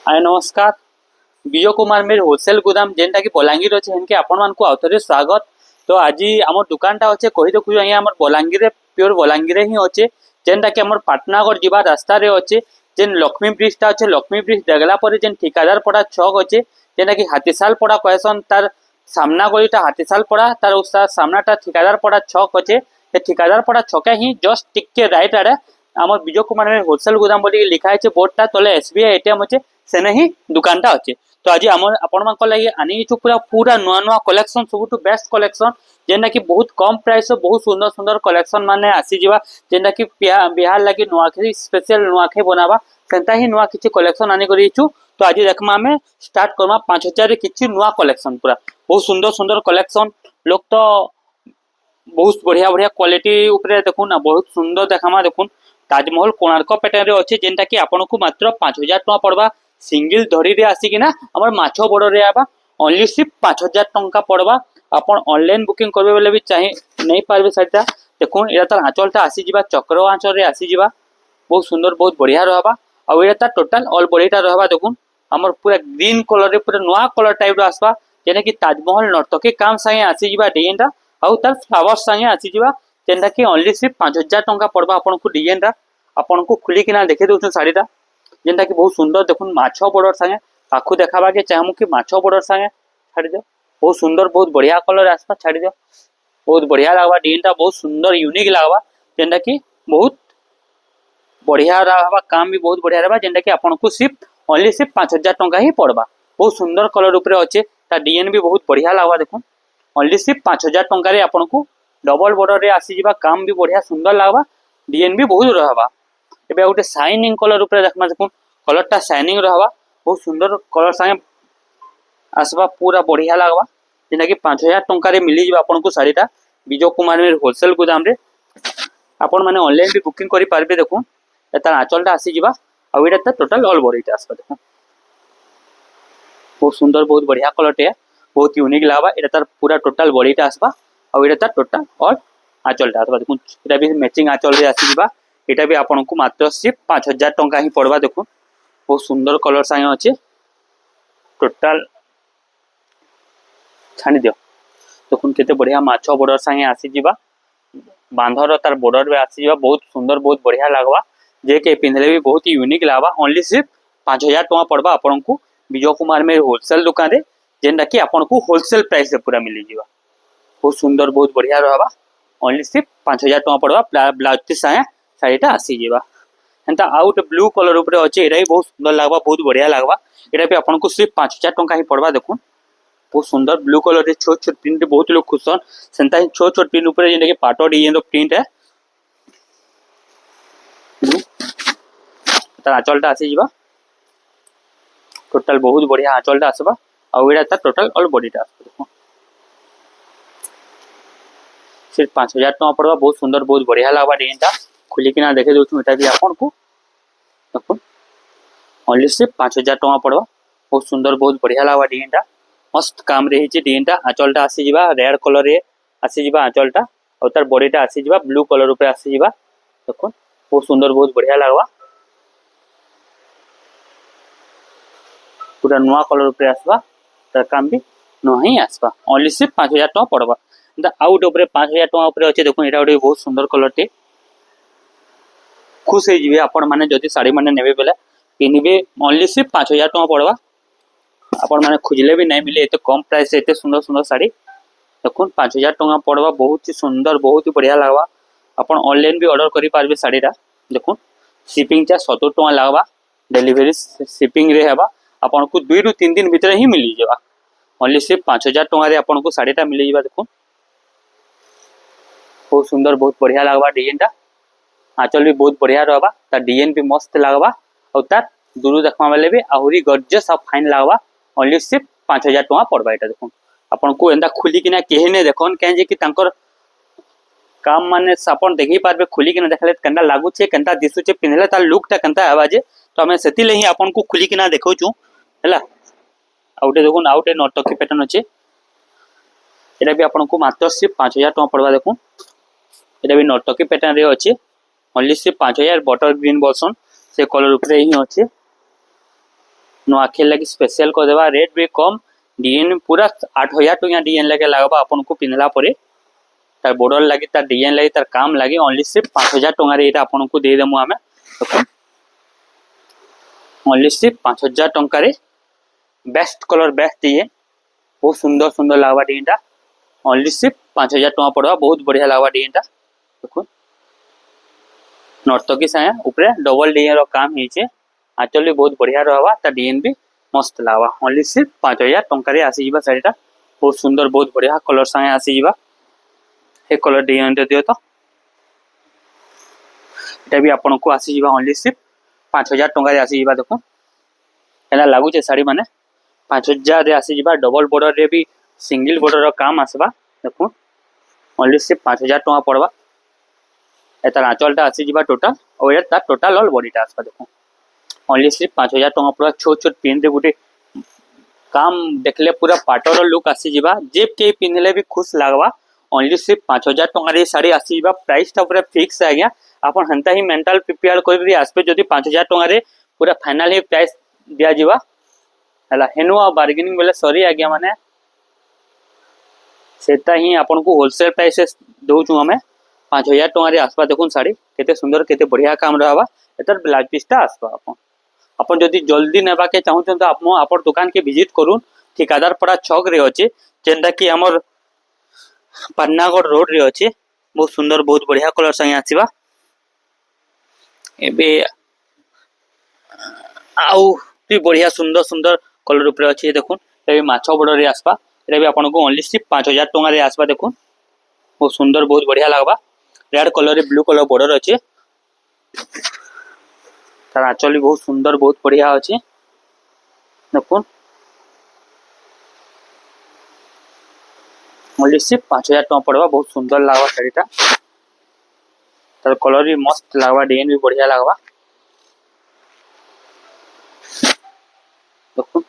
आय नमस्कार। विजय कुमार मेरे होलसेल गोदाम जेनटा कि बलांगीर अच्छे इनके आपण मान को आउथरे स्वागत। तो आज आम दुकानटा अच्छे कही देखु आम बलांगीर प्योर बलांगीर ही अच्छे जेनटा कि आम पाटनागढ़ जीवा रास्ता रे अच्छे जेन लक्ष्मी ब्रिजटा अच्छे लक्ष्मी ब्रिज देखला पर जेन ठिकादार पड़ा छक अच्छे जेनटा कि हाथीसाल पड़ा कहसन तार सामना गलीटा हाथीसाल पड़ा तार उस सामनाटा ठिकादार पड़ा छक अच्छे ठिकादार पड़ा छके ही जस्ट टिके राइट आड़े आम विजय कुमार मेरे होलसेल गोदाम बोली लिखा है बोर्डटा तले एसबीआई एटीएम अच्छे सेने ही दुकानटा अच्छे। तो आज आम आपण लगे आनी पूरा पूरा नुआ नुआ कलेक्शन सब बेस्ट कलेक्शन जेनटा कि बहुत कम प्राइस बहुत सुंदर सुंदर कलेक्शन माने आसीजा जेनटा कि बिहार लगे नुआखाई स्पेशल नुआखाई बनावा सेंता ही नुआ किसी कलेक्शन आनी करिछु। तो आज देखमा आमे स्टार्ट करमा 5000 रे किछि नुआ कलेक्शन पूरा बहुत सुंदर सुंदर कलेक्शन लोग तो बहुत बढ़िया बढ़िया क्वालिटी उपरे देखुन ना बहुत सुंदर देखामा देखुन ताजमहल कोणार्क पैटर्न रे अच्छे जेनटा कि आपन को मात्र 5000 टका पड़वा सिंगल धड़ी रे आसिकिना हमर माछो बड़ रे आबा ओनली सिर्फ 5000 टका पड़वा। आपन ऑनलाइन बुकिंग करबे बेले भी चाहे नहीं पारबे साइटा देखुन एटा तार आंचलटा आसी जिबा चक्र आंचल रे आसी जिबा बहुत सुंदर बहुत बढ़िया रहबा आ एटा तार टोटल ऑल बॉडीटा रहबा देखुन हमर पूरा ग्रीन कलर रे पूरा नवा कलर टाइप रो आसबा जेने कि ताजमहल नर्तकी काम संगे आसी जिबा डिजाइनटा आउ तार फ्लावर संगे आसी जिबा जेनटा कि ओनली सिर्फ 5000 टका पड़वा आपन को डिजाइनटा आपन को खुली किना देखि दोछु साड़ीटा जेनटा कि बहुत सुंदर देखुन माछो बॉर्डर संगे आखु देखाबा के चाहमु कि माछो बॉर्डर संगे छाड़ी दे बहुत सुंदर बहुत बढ़िया कलर आसपा छाड़ी दे बहुत बढ़िया लागबा डिजाइनटा बहुत सुंदर यूनिक लागबा जेनटा कि बहुत बढ़िया रहबा काम भी बहुत बढ़िया रहबा जेनटा कि आपन को सिर्फ ओनली सिर्फ 5000 टका ही पड़बा बहुत सुंदर कलर ऊपर अच्छे ता डिजाइन भी बहुत बढ़िया लागबा देखुन ओनली सिर्फ 5000 टका रे आपन को डबल बॉर्डर रे आसी जिबा काम भी बढ़िया सुंदर लागबा डिजाइन भी बहुत रहबा एबे गोटे शाइनिंग कलर ऊपर देखमा देखुन कलरटा शाइनिंग रहबा बहुत सुंदर कलर संगे आसबा पूरा बढ़िया लागबा जेना कि 5000 टका रे मिली जिबा आपन को साड़ीटा विजय कुमार मेर होलसेल गोदाम रे आपन माने ऑनलाइन भी बुकिंग करि पारबे देखुन एता आंचलटा आसी जिबा आ एटा टोटल ऑल बॉडीटा आसबा देखुन बहुत सुंदर बहुत बढ़िया कलरटे बहुत यूनिक लागबा एटा तार पूरा टोटल बॉडीटा आसबा आ एटा तार टोटल ऑल आंचलटा आसबा देखुन एटा भी मैचिंग आंचल रे आसी जिबा एटा भी आपन को मात्र सिर्फ 5000 टका ही पड़वा देखुन बहुत सुंदर कलर संगे अच्छे टोटल छाणी दियो देखुन केते बढ़िया माछो बॉर्डर संगे आसी जिबा बांधर तार बॉर्डर में आसी जिबा बहुत सुंदर बहुत बढ़िया लागबा जे के पिंधले भी बहुत ही यूनिक लागबा ओनली सिर्फ 5000 टका पड़बा आपन को विजय कुमार में होलसेल दुकान रे जेनटा कि आपन को होलसेल प्राइस से पूरा मिली जिबा बहुत सुंदर बहुत बढ़िया रहबा ओनली सिर्फ 5000 टका पड़बा ब्लाउज के संगे साड़ीटा आसी जिबा एंता आउट ब्लू कलर ऊपर अच्छे एटा भी बहुत सुंदर लागबा बहुत बढ़िया लागबा एटा भी आपन को सिर्फ 5000 टका ही पड़बा देखुन बहुत सुंदर ब्लू कलर रे छोट छोट प्रिंट बहुत लोग खुशन सेंता ही छोट छोट प्रिंट ऊपर जेने के पाटो डिजाइन रो प्रिंट है ता आंचलटा आसी जिबा टोटल बहुत बढ़िया आंचलटा आसबा आ एटा ता टोटल ऑल बॉडीटा आसबा सिर्फ 5000 टका पड़बा बहुत सुंदर बहुत बढ़िया लागबा डिजाइनटा खुली किना देखे दोछु एटा भी आपन को देखुन ओनली सिर्फ 5000 टका पड़बा बहुत सुंदर बहुत बढ़िया लागबा डिजाइनटा मस्त काम रही छै डिजाइनटा आंचलटा आसी जिबा रेड कलर रे आसी जिबा आंचलटा और तार बॉडीटा आसी जिबा ब्लू कलर ऊपर आसी जिबा देखुन बहुत सुंदर बहुत बढ़िया लागबा पूरा नवा कलर ऊपर आसबा तार काम भी नो ही आसबा ओनली सिर्फ 5000 टका पड़बा द आउट ऊपर 5000 टका ऊपर अछि देखुन एटा ओटे बहुत सुंदर कलर टे खुश हो जी आपण मैंने जदि शाड़ी मैंने ने बेले पिन्हे ओनली सिर्फ 5000 टका पड़वा आपण मैंने खुजले भी नहीं मिले एत कम प्राइस एत सुंदर सुंदर शाड़ी देखुन 5000 टका पड़वा बहुत ही सुंदर बहुत ही बढ़िया लगवा आपण ऑनलाइन भी ऑर्डर करि पारबे शाड़ीटा देखुन शिपिंग चार्ज 70 टका लगवा डिलीवरी शिपिंग रे हेबा आपण को 2 रु 3 दिन भीतर ही मिली जेबा ओनली सिर्फ 5000 टका रे आपण को शाड़ीटा मिली जेबा देखुन बहुत सुंदर बहुत बढ़िया लगवा डिजाइनटा आंचल भी बहुत बढ़िया रहबा तार डिजाइन भी मस्त लागबा और तार दूर देखमा बेले भी आहुरी गॉर्जियस और फाइन लागबा ओनली सिर्फ 5000 टका पड़बा एटा देखुन आपन को एंदा खुली किना केहे ने देखन केन जे कि तांकर काम माने अपन देखि पारबे खुली किना देखले केंदा लागु छे केंदा दिसु छे पिनले तार लुकटा केंता आवा जे तो हमें सेति ले ही आपन को खुली किना देखौ छु हला आउटे देखुन आउटे नर्तकी पैटर्न अछि एटा भी आपन को मात्र सिर्फ 5000 टका पड़बा देखुन एटा भी नर्तकी पैटर्न रे अछि ओनली सिर्फ 5000 बटर ग्रीन बॉल्सन से कलर ऊपर ही अच्छे नुआखाई लगी स्पेशल कर देबा रेट भी कम डिजाइन पूरा 8000 टका डिजाइन लगे लागबा आपन को पिनला परे तार बॉर्डर लगी तार डिजाइन लगी तार काम लगी ओनली सिर्फ 5000 टका रे एटा आपन को दे देमु हमें देखो ओनली सिर्फ 5000 टका रे बेस्ट कलर बेस्ट डिजाइन बहुत सुंदर सुंदर लागबा डिजाइन ओनली सिर्फ 5000 टका पड़वा बहुत बढ़िया लागबा डिजाइन देखो नर्तकी साया ऊपर डबल डिजाइन रो काम हिचे आचल बहुत बढ़िया रहबा ता डिजाइन भी मस्त लागबा ओनली सिर्फ 5000 टका रे आसी जीवा साड़ीटा बहुत सुंदर बहुत बढ़िया कलर साया आसी जीवा हे कलर डिजाइन दे दियो तो एटा भी आपन को आसी जीवा ओनली सिर्फ 5000 टका रे आसी जीवा देखो एला लागू छे साड़ी माने 5000 रे आसी जीवा डबल बॉर्डर रे भी सिंगल बॉर्डर रो काम आसबा देखो ओनली सिर्फ 5000 टका पड़वा एतार आंचलटा आसी जीवा टोटल और एटा टोटल ऑल बॉडीटा आसबा देखो ओनली सिर्फ 5000 टका पड़वा छोट छोट पिन रे गुटे काम देखले पूरा पाटर लुक आसी जीवा जेब के पिनले भी खुश लागबा ओनली सिर्फ 5000 टका रे साड़ी आसी जीवा प्राइस ता पूरा फिक्स है गया आपन हंता ही मेंटल प्रिपेयर कर आसबे जदी 5000 टका रे पूरा फाइनल ही प्राइस दिया जीवा हला हेनु आ बार्गेनिंग बेले सॉरी आ गया माने सेटा ही आपन को होलसेल प्राइस दउछु हमें 5000 टका रे आसबा देखुन साड़ी केते सुंदर केते बढ़िया काम रहबा एतर ब्लाउज पीसटा आसबा अपन जदी जल्दी नेबा के चाहू तो आपन दुकान के विजिट करूँ ठिकादार पड़ा छक रे अछि जेंदा कि हमर पन्नागढ़ रोड रे अछि बहुत सुंदर बहुत बढ़िया कलर संगे आसीबा एबे आउ भी बढ़िया सुंदर सुंदर कलर ऊपर अछि देखुन एबे माछो बॉर्डर रे आसबा एबे भी आपन को ओनली सिर्फ 5000 टका रे आसबा देखुन बहुत सुंदर बहुत बढ़िया लागबा रेड कलर रे ब्लू कलर बॉर्डर अछि तार आंचल बहुत सुंदर बहुत बढ़िया अछि देखुन ओनली सिर्फ 5000 टका पड़वा बहुत सुंदर लागबा साड़ीटा तार कलर भी मस्त लागबा डिजाइन भी बढ़िया लागबा देखुन